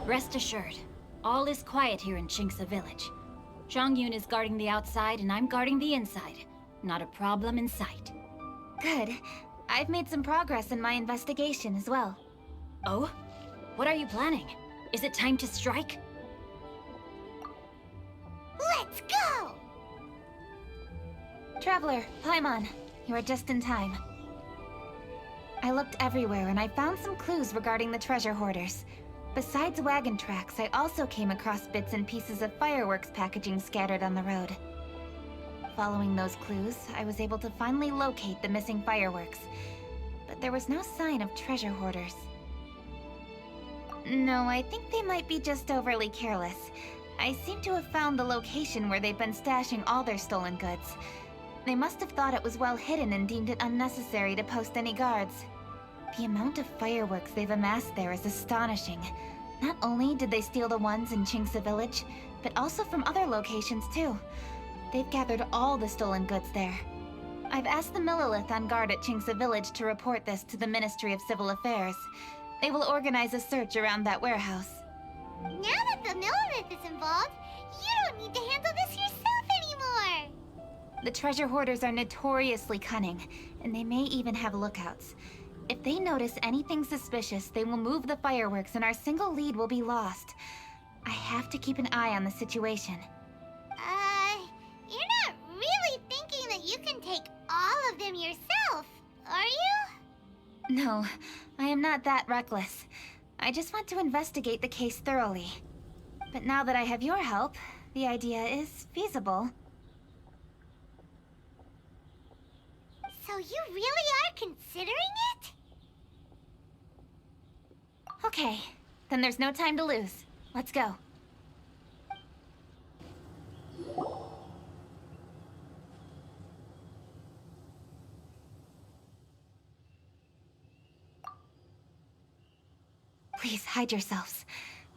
Rest assured, all is quiet here in Chinksa village. Zhongyun is guarding the outside and I'm guarding the inside. Not a problem in sight. Good. I've made some progress in my investigation as well. Oh? What are you planning? Is it time to strike? Let's go! Traveler, Paimon, you are just in time. I looked everywhere and I found some clues regarding the treasure hoarders. Besides wagon tracks, I also came across bits and pieces of fireworks packaging scattered on the road. Following those clues, I was able to finally locate the missing fireworks. But there was no sign of treasure hoarders. No, I think they might be just overly careless. I seem to have found the location where they've been stashing all their stolen goods. They must have thought it was well hidden and deemed it unnecessary to post any guards. The amount of fireworks they've amassed there is astonishing. Not only did they steal the ones in Chinksa village, but also from other locations too. They've gathered all the stolen goods there. I've asked the Millilith on guard at Chinksa village to report this to the Ministry of Civil Affairs. They will organize a search around that warehouse. Now that the Millilith is involved, you don't need to handle this yourself anymore! The treasure hoarders are notoriously cunning, and they may even have lookouts. If they notice anything suspicious, they will move the fireworks and our single lead will be lost. I have to keep an eye on the situation. You're not really thinking that you can take all of them yourself, are you? No, I am not that reckless. I just want to investigate the case thoroughly. But now that I have your help, the idea is feasible. So you really are considering it? Okay, then there's no time to lose. Let's go. Please hide yourselves.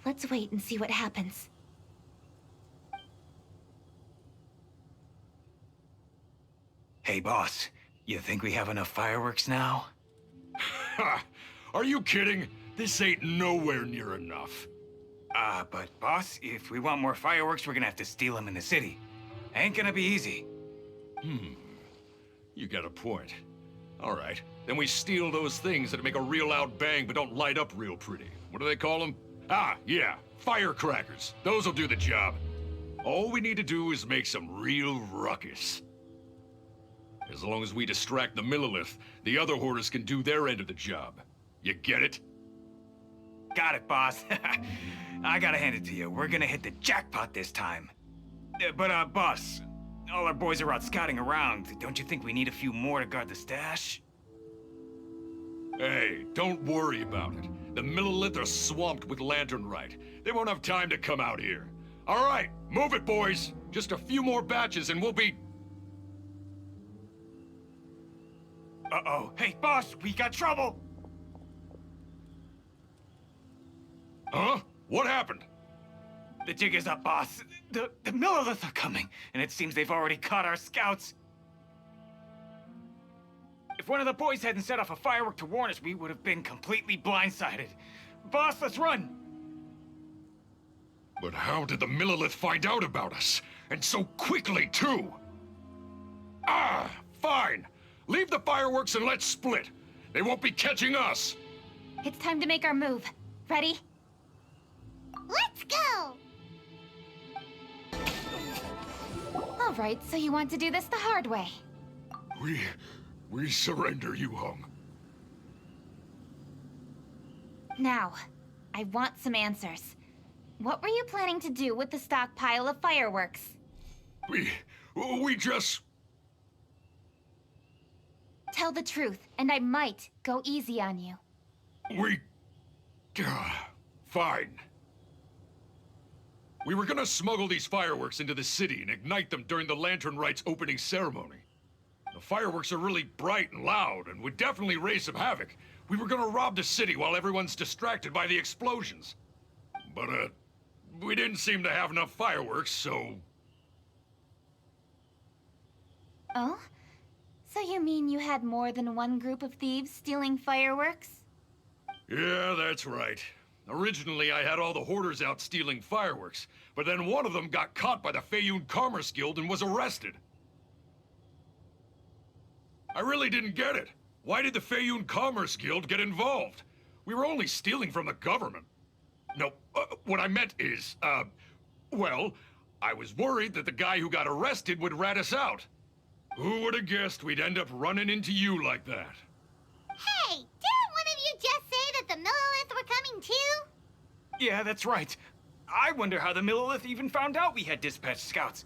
Let's wait and see what happens. Hey, boss. You think we have enough fireworks now? Ha! Are you kidding? This ain't nowhere near enough. But boss, if we want more fireworks, we're gonna have to steal them in the city. Ain't gonna be easy. You got a point. All right, then we steal those things that make a real loud bang but don't light up real pretty. What do they call them? Ah, yeah, firecrackers. Those'll do the job. All we need to do is make some real ruckus. As long as we distract the Millilith, the other hoarders can do their end of the job. You get it? Got it, boss. I gotta hand it to you. We're gonna hit the jackpot this time. But, boss, all our boys are out scouting around. Don't you think we need a few more to guard the stash? Hey, don't worry about it. The Millilith are swamped with lanternite. They won't have time to come out here. All right, move it, boys. Just a few more batches and we'll be... Uh-oh. Hey, boss, we got trouble! Huh? What happened? The jig is up, boss. The Millilith are coming, and it seems they've already caught our scouts. If one of the boys hadn't set off a firework to warn us, we would have been completely blindsided. Boss, let's run! But how did the Millilith find out about us? And so quickly, too? Ah, fine. Leave the fireworks and let's split. They won't be catching us. It's time to make our move. Ready? Let's go! All right, so you want to do this the hard way. We surrender, Yu-Hung. Now, I want some answers. What were you planning to do with the stockpile of fireworks? We just... Tell the truth, and I might go easy on you. Fine. We were gonna smuggle these fireworks into the city and ignite them during the Lantern Rite's opening ceremony. The fireworks are really bright and loud and would definitely raise some havoc. We were gonna rob the city while everyone's distracted by the explosions. But, we didn't seem to have enough fireworks, so... Oh? So you mean you had more than one group of thieves stealing fireworks? Yeah, that's right. Originally, I had all the hoarders out stealing fireworks, but then one of them got caught by the Feiyun Commerce Guild and was arrested. I really didn't get it. Why did the Feiyun Commerce Guild get involved? We were only stealing from the government. No, what I meant is, well, I was worried that the guy who got arrested would rat us out. Who would have guessed we'd end up running into you like that? Hey, didn't one of you just say that the Millilith were coming too? Yeah, that's right. I wonder how the Millilith even found out we had dispatched scouts.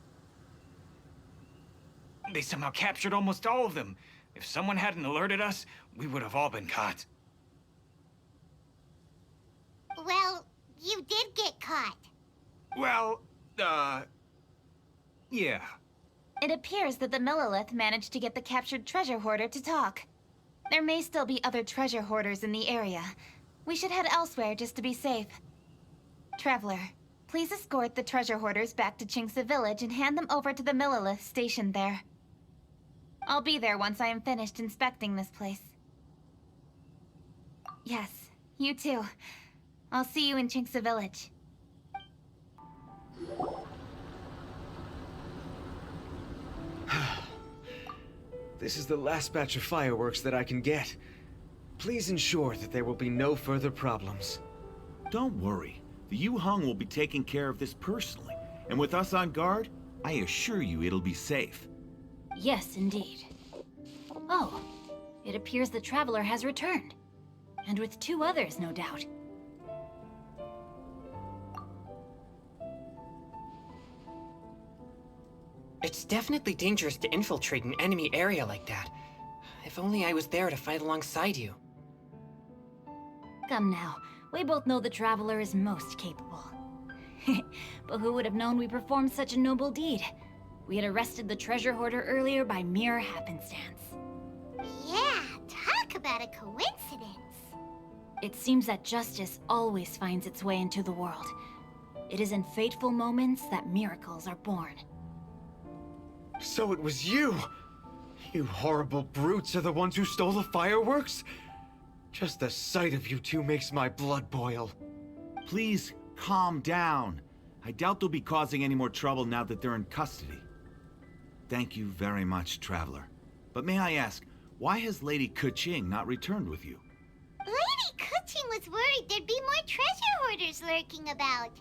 They somehow captured almost all of them. If someone hadn't alerted us, we would have all been caught. Well, you did get caught. Well, yeah. It appears that the Millilith managed to get the captured treasure hoarder to talk. There may still be other treasure hoarders in the area. We should head elsewhere just to be safe. Traveler, please escort the treasure hoarders back to Chinksa Village and hand them over to the Millilith stationed there. I'll be there once I am finished inspecting this place. Yes, you too. I'll see you in Chinksa Village. This is the last batch of fireworks that I can get. Please ensure that there will be no further problems. Don't worry. The Yu Hung will be taking care of this personally. And with us on guard, I assure you it'll be safe. Yes, indeed. Oh, it appears the Traveler has returned. And with 2 others, no doubt. It's definitely dangerous to infiltrate an enemy area like that. If only I was there to fight alongside you. Come now, we both know the Traveler is most capable. But who would have known we performed such a noble deed? We had arrested the treasure hoarder earlier by mere happenstance. Yeah, talk about a coincidence. It seems that justice always finds its way into the world. It is in fateful moments that miracles are born. So it was you! You horrible brutes are the ones who stole the fireworks? Just the sight of you two makes my blood boil. Please, calm down. I doubt they'll be causing any more trouble now that they're in custody. Thank you very much, Traveler. But may I ask, why has Lady Keqing not returned with you? Lady Keqing was worried there'd be more treasure hoarders lurking about.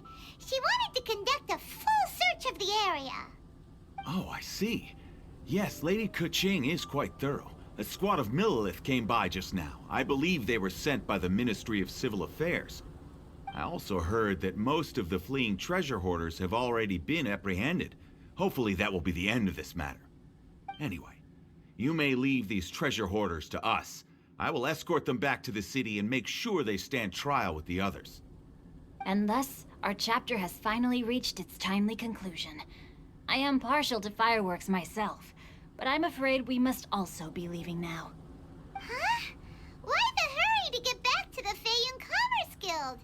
She wanted to conduct a full search of the area. Oh, I see. Yes, Lady Keqing is quite thorough. A squad of Millilith came by just now. I believe they were sent by the Ministry of Civil Affairs. I also heard that most of the fleeing treasure hoarders have already been apprehended. Hopefully that will be the end of this matter. Anyway, you may leave these treasure hoarders to us. I will escort them back to the city and make sure they stand trial with the others. And thus, our chapter has finally reached its timely conclusion. I am partial to fireworks myself, but I'm afraid we must also be leaving now. Huh? Why the hurry to get back to the Feiyun Commerce Guild?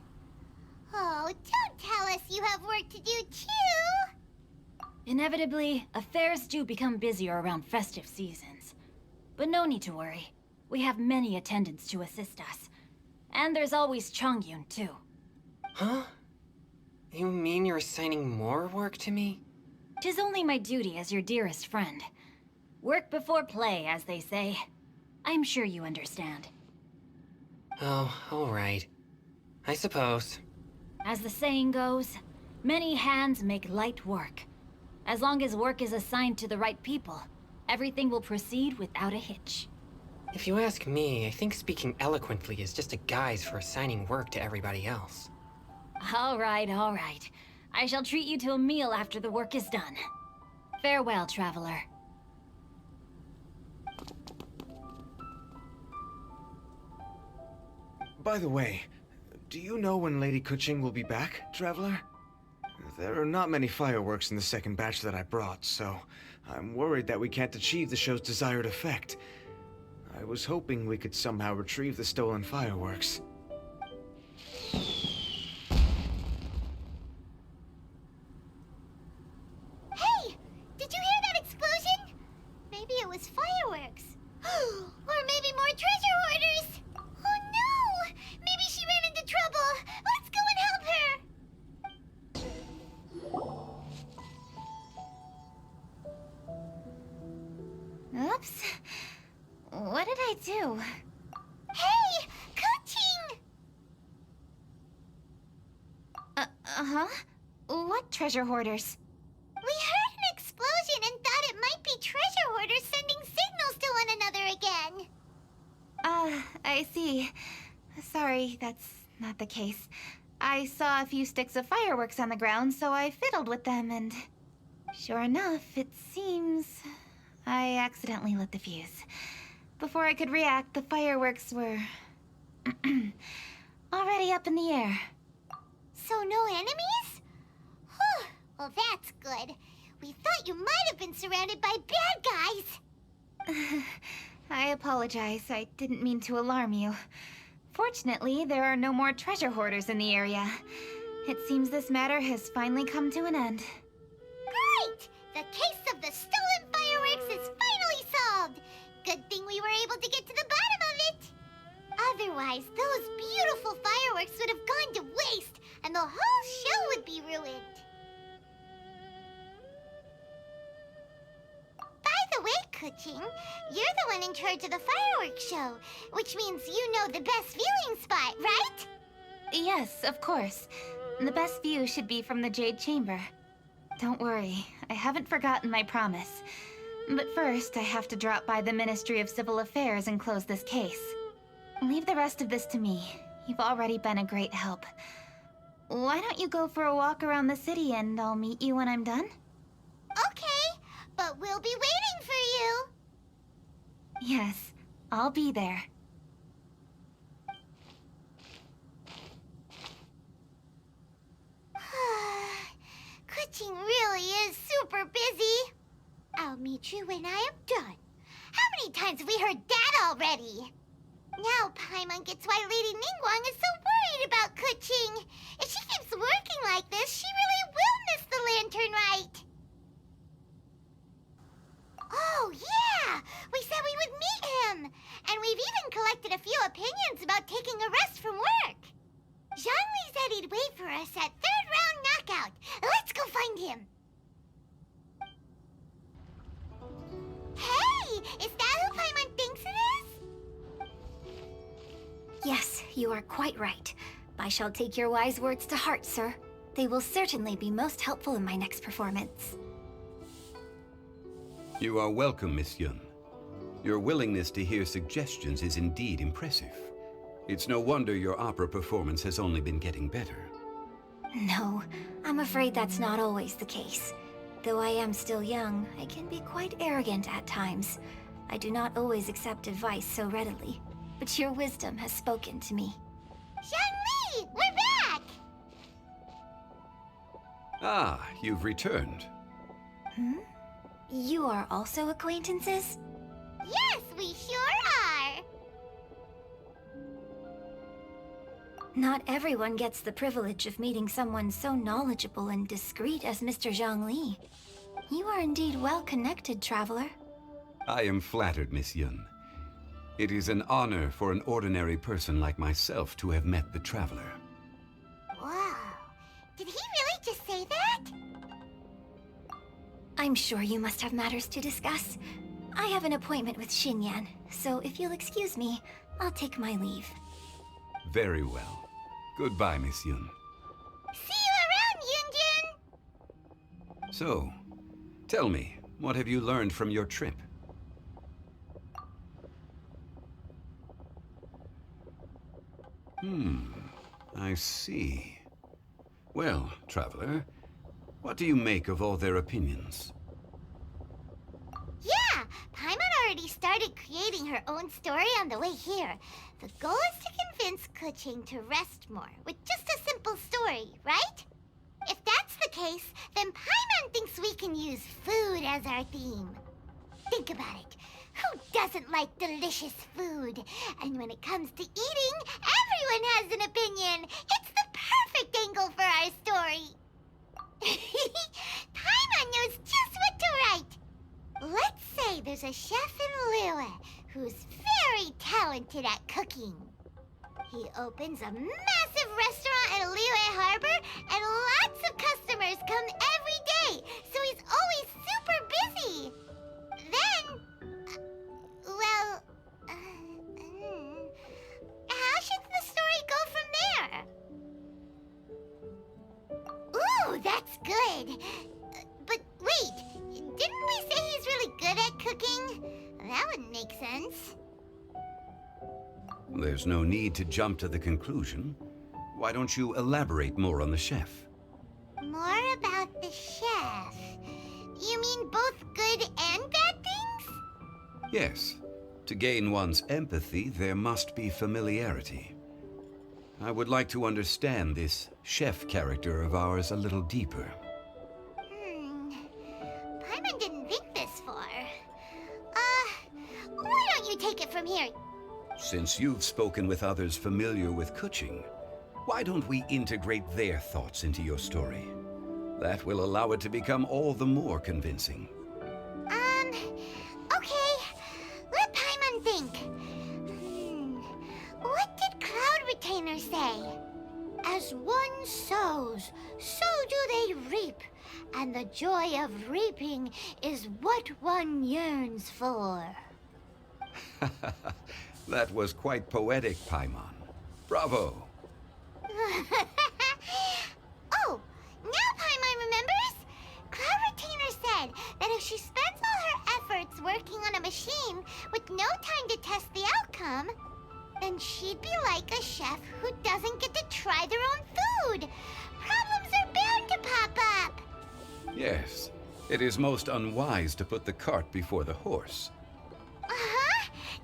Oh, don't tell us you have work to do too! Inevitably, affairs do become busier around festive seasons. But no need to worry. We have many attendants to assist us. And there's always Chongyun, too. Huh? You mean you're assigning more work to me? 'Tis only my duty as your dearest friend. Work before play, as they say. I'm sure you understand. Oh, alright. I suppose. As the saying goes, many hands make light work. As long as work is assigned to the right people, everything will proceed without a hitch. If you ask me, I think speaking eloquently is just a guise for assigning work to everybody else. All right, all right. I shall treat you to a meal after the work is done. Farewell, traveler. By the way, do you know when Lady Keqing will be back, Traveler? There are not many fireworks in the second batch that I brought, so I'm worried that we can't achieve the show's desired effect. I was hoping we could somehow retrieve the stolen fireworks. Hey! Did you hear that explosion? Maybe it was fireworks. Or maybe more treasure hoarders! Oh no! Maybe she ran into trouble! Let's Oops. What did I do? Hey! Coaching! Uh-huh? What treasure hoarders? We heard an explosion and thought it might be treasure hoarders sending signals to one another again. I see. Sorry, that's not the case. I saw a few sticks of fireworks on the ground, so I fiddled with them, and sure enough, it seems I accidentally lit the fuse. Before I could react, the fireworks were already up in the air. So no enemies? Whew, well that's good. We thought you might have been surrounded by bad guys. I apologize. I didn't mean to alarm you. Fortunately, there are no more treasure hoarders in the area. It seems this matter has finally come to an end. Great! The case of the stolen fireworks is finally solved. Good thing we were able to get to the bottom of it. Otherwise, those beautiful fireworks would have gone to waste, and the whole show would be ruined. By the way, Kuching, you're the one in charge of the fireworks show, which means you know the best viewing spot, right? Yes, of course. The best view should be from the Jade Chamber. Don't worry, I haven't forgotten my promise. But first, I have to drop by the Ministry of Civil Affairs and close this case. Leave the rest of this to me. You've already been a great help. Why don't you go for a walk around the city and I'll meet you when I'm done? Okay, but we'll be waiting for you. Yes, I'll be there. Kuching really is super busy. I'll meet you when I am done. How many times have we heard that already? Now Paimon gets why Lady Ningguang is so worried about Kuching. If she keeps working like this, she really will miss the lantern rite. Oh, yeah! We said we would meet him! And we've even collected a few opinions about taking a rest from work. Zhongli said he'd wait for us at third round knockout. Let's go find him. Hey! Is that who Paimon thinks it is? Yes, you are quite right. I shall take your wise words to heart, sir. They will certainly be most helpful in my next performance. You are welcome, Miss Yun. Your willingness to hear suggestions is indeed impressive. It's no wonder your opera performance has only been getting better. No, I'm afraid that's not always the case. Though I am still young, I can be quite arrogant at times. I do not always accept advice so readily, but your wisdom has spoken to me. Zhongli! We're back! Ah, you've returned. Hmm? You are also acquaintances? Yes, we sure are! Not everyone gets the privilege of meeting someone so knowledgeable and discreet as Mr. Zhongli. You are indeed well-connected, traveler. I am flattered, Miss Yun. It is an honor for an ordinary person like myself to have met the traveler. Wow. Did he really just say that? I'm sure you must have matters to discuss. I have an appointment with Xinyan, so if you'll excuse me, I'll take my leave. Very well. Goodbye, Miss Yun. See you around, Yunjin! So, tell me, what have you learned from your trip? I see. Well, traveler, what do you make of all their opinions? Yeah, Paimon already started creating her own story on the way here. The goal is to convince Kuching to rest more with just a simple story, right? If that's the case, then Paimon thinks we can use food as our theme. Think about it. Who doesn't like delicious food? And when it comes to eating, everyone has an opinion. It's the perfect angle for our story. Paimon knows just what to write. Let's say there's a chef in Liyue who's very talented at cooking. He opens a massive restaurant at Liyue Harbor, and lots of customers come every day, so he's always super busy. Then, that wouldn't make sense. There's no need to jump to the conclusion. Why don't you elaborate more on the chef? More about the chef. You mean both good and bad things? Yes. To gain one's empathy, there must be familiarity. I would like to understand this chef character of ours a little deeper. Paimon didn't think this far. Why don't you take it from here? Since you've spoken with others familiar with Kuching, why don't we integrate their thoughts into your story? That will allow it to become all the more convincing. Okay. Let Paimon think. What did Cloud Retainer say? As one sows, so do they reap. And the joy of reaping is what one yearns for. That was quite poetic, Paimon. Bravo! Oh, now Paimon remembers? Cloud Retainer said that if she spends all her efforts working on a machine with no time to test the outcome, then she'd be like a chef who doesn't get to try their own food. Problems are bound to pop up. Yes, it is most unwise to put the cart before the horse. Uh-huh.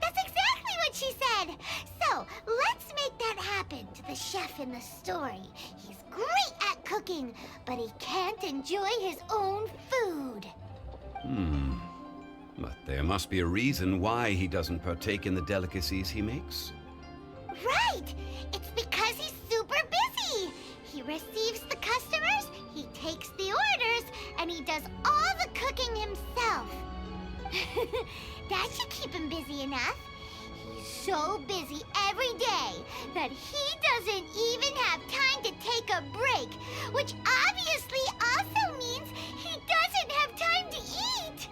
That's exactly what she said. So, let's make that happen to the chef in the story. He's great at cooking, but he can't enjoy his own food. But there must be a reason why he doesn't partake in the delicacies he makes. Right! It's because he's super busy. He receives the customers, he takes the orders, and he does all the cooking himself. That should keep him busy enough. He's so busy every day that he doesn't even have time to take a break, which obviously also means he doesn't have time to eat.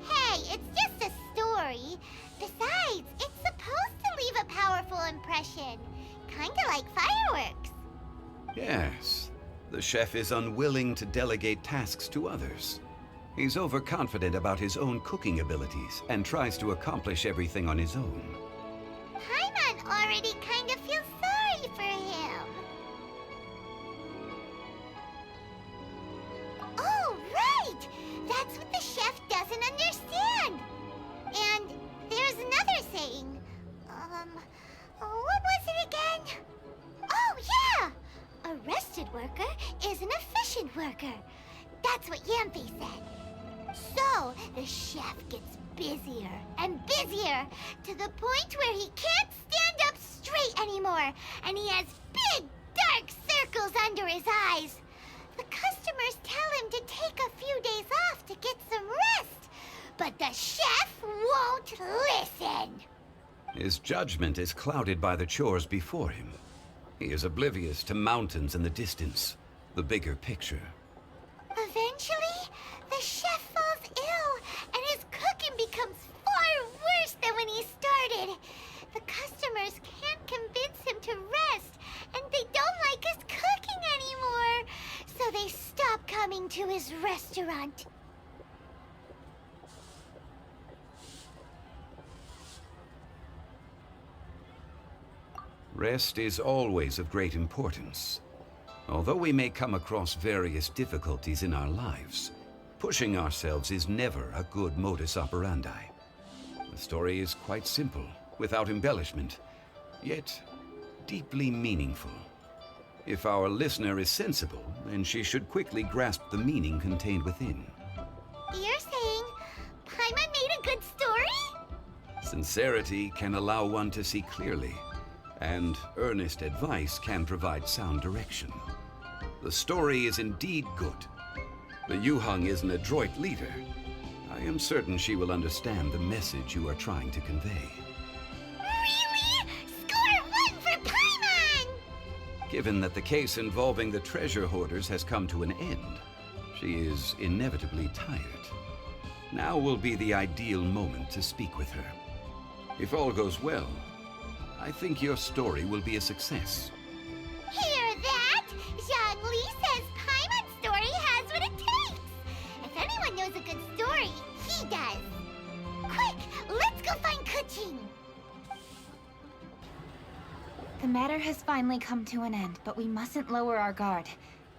Hey, it's just a story. Besides, it's supposed to leave a powerful impression. Kinda like fireworks. Yes, the chef is unwilling to delegate tasks to others. He's overconfident about his own cooking abilities and tries to accomplish everything on his own. Paimon already kind of feels sorry for him. Oh, right! That's what the chef doesn't understand. And there's another saying. What was it again? Oh, yeah! A rested worker is an efficient worker. That's what Yampy said. So, the chef gets busier and busier to the point where he can't stand up straight anymore, and he has big, dark circles under his eyes. The customers tell him to take a few days off to get some rest, but the chef won't listen. His judgment is clouded by the chores before him. He is oblivious to mountains in the distance, the bigger picture. Eventually, the chef falls ill, and his cooking becomes far worse than when he started. The customers can't convince him to rest, and they don't like his cooking anymore, so they stop coming to his restaurant. Rest is always of great importance. Although we may come across various difficulties in our lives, pushing ourselves is never a good modus operandi. The story is quite simple, without embellishment, yet deeply meaningful. If our listener is sensible, then she should quickly grasp the meaning contained within. You're saying Paimon made a good story? Sincerity can allow one to see clearly, and earnest advice can provide sound direction. The story is indeed good. The Yuheng is an adroit leader. I am certain she will understand the message you are trying to convey. Really? Score 1 for Paimon! Given that the case involving the treasure hoarders has come to an end, she is inevitably tired. Now will be the ideal moment to speak with her. If all goes well, I think your story will be a success. Hear that? Zhongli says Paimon's story has what it takes. If anyone knows a good story, he does. Quick, let's go find Kuching! The matter has finally come to an end, but we mustn't lower our guard.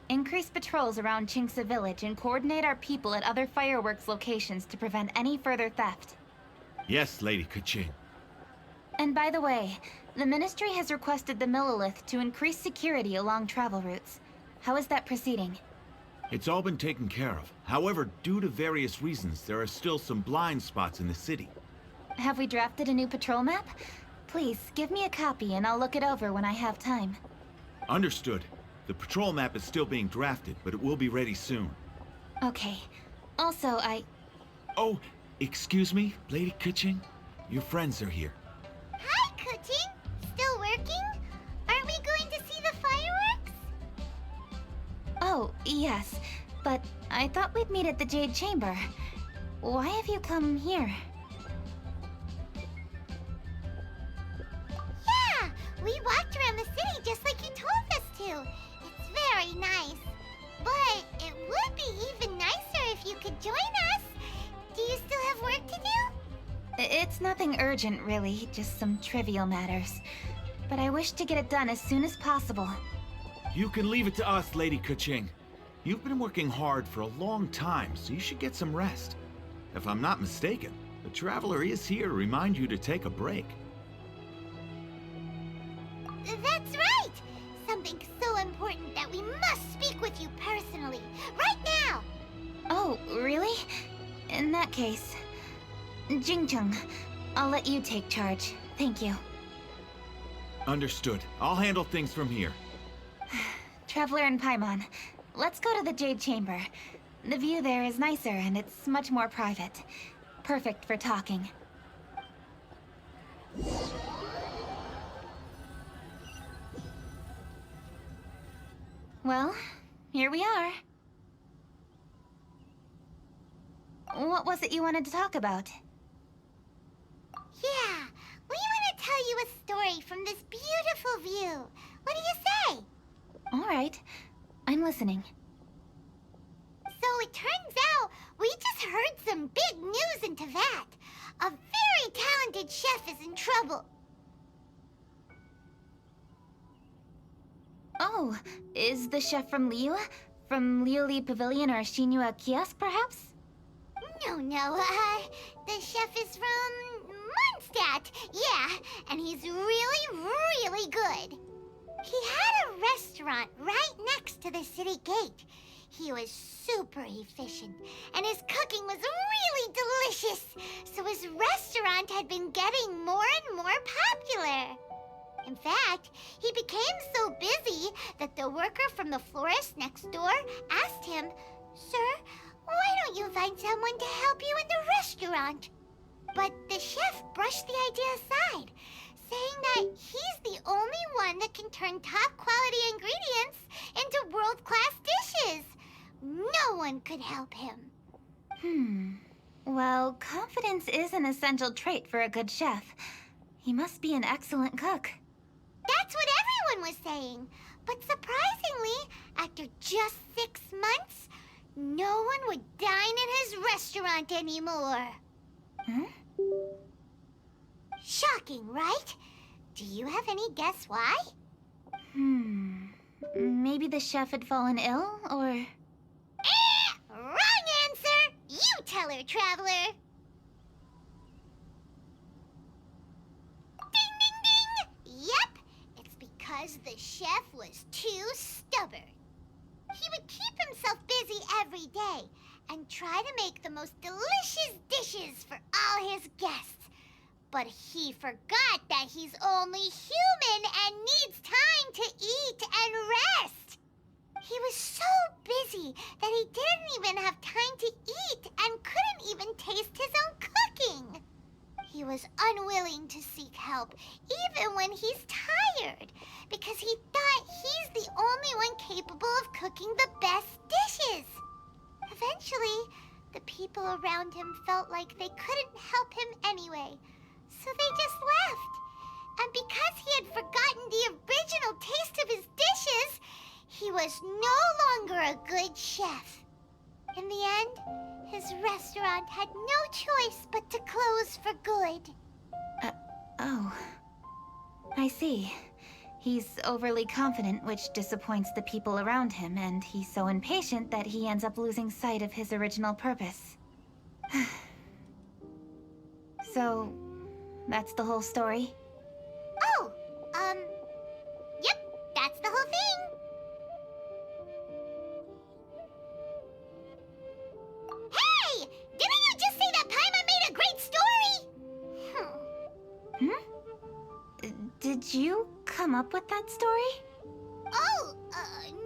Increase patrols around Chinksa village and coordinate our people at other fireworks locations to prevent any further theft. Yes, Lady Kuching. And by the way, the Ministry has requested the Millilith to increase security along travel routes. How is that proceeding? It's all been taken care of. However, due to various reasons, there are still some blind spots in the city. Have we drafted a new patrol map? Please, give me a copy and I'll look it over when I have time. Understood. The patrol map is still being drafted, but it will be ready soon. Okay. Also, Oh, excuse me, Lady Kuching? Your friends are here. Hi, Kuching! Still working? Aren't we going to see the fireworks? Oh, yes. But I thought we'd meet at the Jade Chamber. Why have you come here? Yeah! We walked around the city just like you told us to. It's very nice. But it would be even nicer if you could join us. Do you still have work to do? It's nothing urgent, really. Just some trivial matters. But I wish to get it done as soon as possible. You can leave it to us, Lady Kuching. You've been working hard for a long time, so you should get some rest. If I'm not mistaken, the Traveler is here to remind you to take a break. That's right! Something so important that we must speak with you personally. Right now! Oh, really? In that case... Jingcheng, I'll let you take charge. Thank you. Understood. I'll handle things from here. Traveler and Paimon, let's go to the Jade Chamber. The view there is nicer and it's much more private. Perfect for talking. Well, here we are. What was it you wanted to talk about? Yeah, we want to tell you a story from this beautiful view. What do you say? All right, I'm listening. So it turns out we just heard some big news in Teyvat. A very talented chef is in trouble. Oh, is the chef from Liyue? From Liuli Pavilion or Shinua Kiosk, perhaps? No, the chef is from Mondstadt. Yeah, and he's really good. He had a restaurant right next to the city gate. He was super efficient, and his cooking was really delicious, so his restaurant had been getting more and more popular. In fact, he became so busy that the worker from the florist next door asked him, "Sir, why don't you find someone to help you in the restaurant?" But the chef brushed the idea aside, saying that he's the only one that can turn top-quality ingredients into world-class dishes. No one could help him. Well, confidence is an essential trait for a good chef. He must be an excellent cook. That's what everyone was saying. But surprisingly, after just 6 months, no one would dine in his restaurant anymore. Shocking, right? Do you have any guess why? Maybe the chef had fallen ill, or... Wrong answer! You tell her, Traveler! Ding, ding, ding! Yep, it's because the chef was too stubborn. He would keep himself busy every day and try to make the most delicious dishes for all his guests. But he forgot that he's only human and needs time to eat and rest. He was so busy that he didn't even have time to eat and couldn't even taste his own cooking. He was unwilling to seek help, even when he's tired, because he thought he's the only one capable of cooking the best dishes. Eventually, the people around him felt like they couldn't help him anyway, so they just left. And because he had forgotten the original taste of his dishes, he was no longer a good chef. In the end, his His restaurant had no choice but to close for good. Oh. I see. He's overly confident, which disappoints the people around him, and he's so impatient that he ends up losing sight of his original purpose. So, that's the whole story? Oh, yep, that's the whole thing. Hey! Didn't you just say that Paimon made a great story? Did you come up with that story? Oh,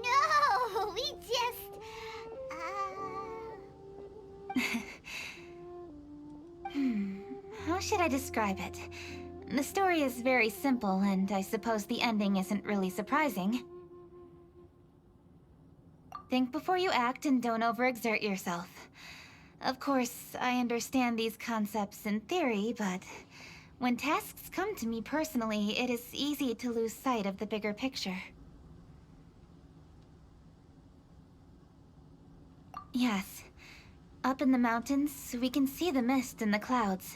no, we just, How should I describe it? The story is very simple, and I suppose the ending isn't really surprising. Think before you act and don't overexert yourself. Of course, I understand these concepts in theory, but when tasks come to me personally, it is easy to lose sight of the bigger picture. Yes. Up in the mountains, we can see the mist in the clouds.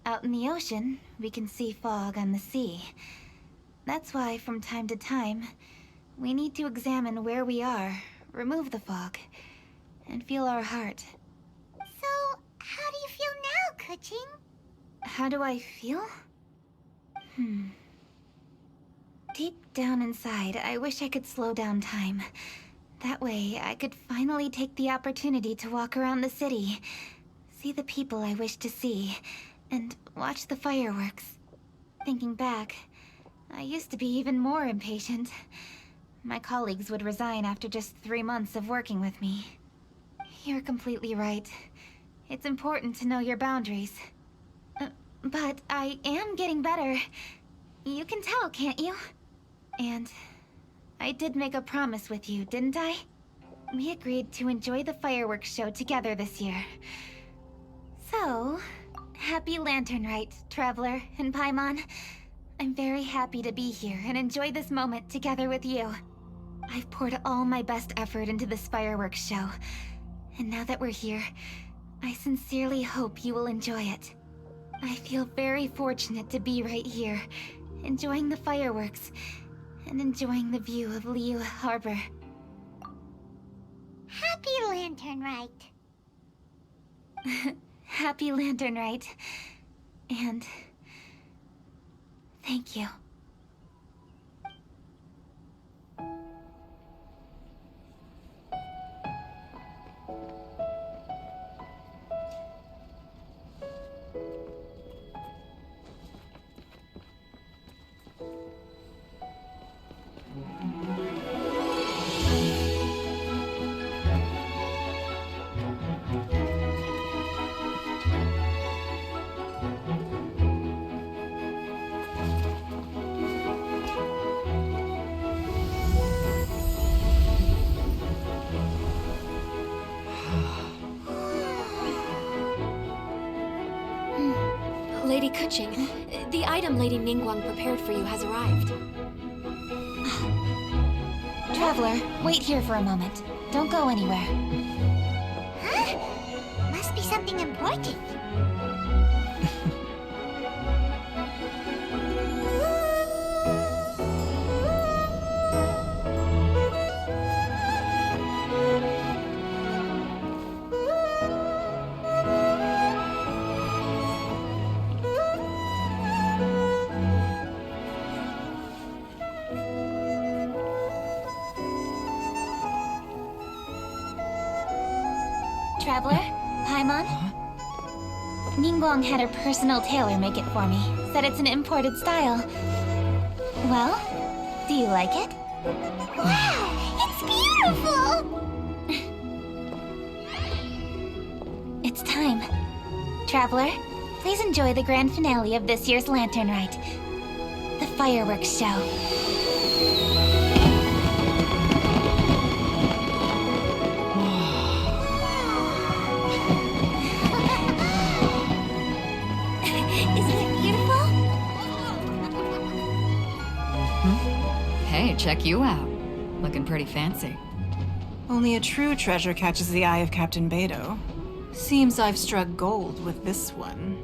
Out in the ocean, we can see fog on the sea. That's why, from time to time, we need to examine where we are, remove the fog, and feel our heart. So, how do you feel now, Kuching? How do I feel? Deep down inside, I wish I could slow down time. That way, I could finally take the opportunity to walk around the city, see the people I wish to see, and watch the fireworks. Thinking back, I used to be even more impatient. My colleagues would resign after just 3 months of working with me. You're completely right. It's important to know your boundaries. But I am getting better. You can tell, can't you? And I did make a promise with you, didn't I? We agreed to enjoy the fireworks show together this year. So, happy Lantern Rite, Traveler and Paimon. I'm very happy to be here and enjoy this moment together with you. I've poured all my best effort into this fireworks show. And now that we're here, I sincerely hope you will enjoy it. I feel very fortunate to be right here, enjoying the fireworks, and enjoying the view of Liyue Harbor. Happy Lantern Rite. Happy Lantern Rite. And thank you. Lady Kuching, the item Lady Ningguang prepared for you has arrived. Traveler, wait here for a moment. Don't go anywhere. Huh? Must be something important. Traveler? Paimon? Ningguang had her personal tailor make it for me. Said it's an imported style. Well, do you like it? Wow, it's beautiful! It's time. Traveler, please enjoy the grand finale of this year's Lantern Rite. The fireworks show. Hey, check you out. Looking pretty fancy. Only a true treasure catches the eye of Captain Beidou. Seems I've struck gold with this one.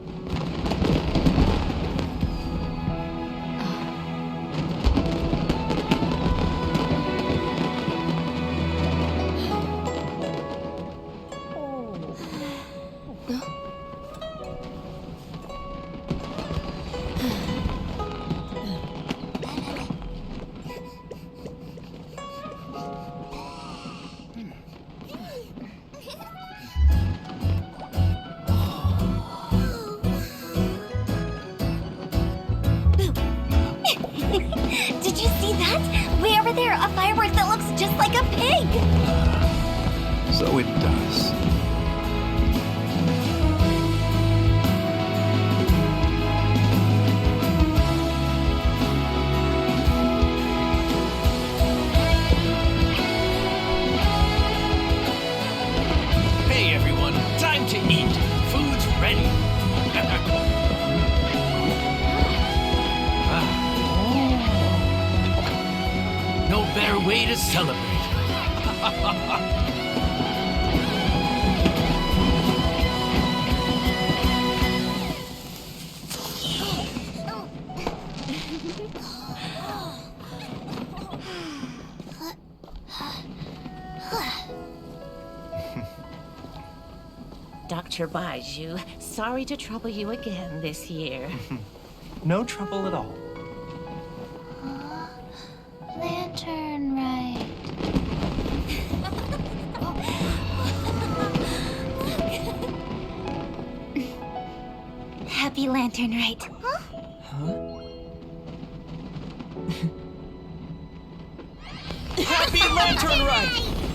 Did you see that? Way over there, a firework that looks just like a pig! So it does. Hey everyone, time to eat. Food's ready. No better way to celebrate. Dr. Baiju, sorry to trouble you again this year. No trouble at all. Lantern right. Happy Lantern right. Happy Lantern Rite!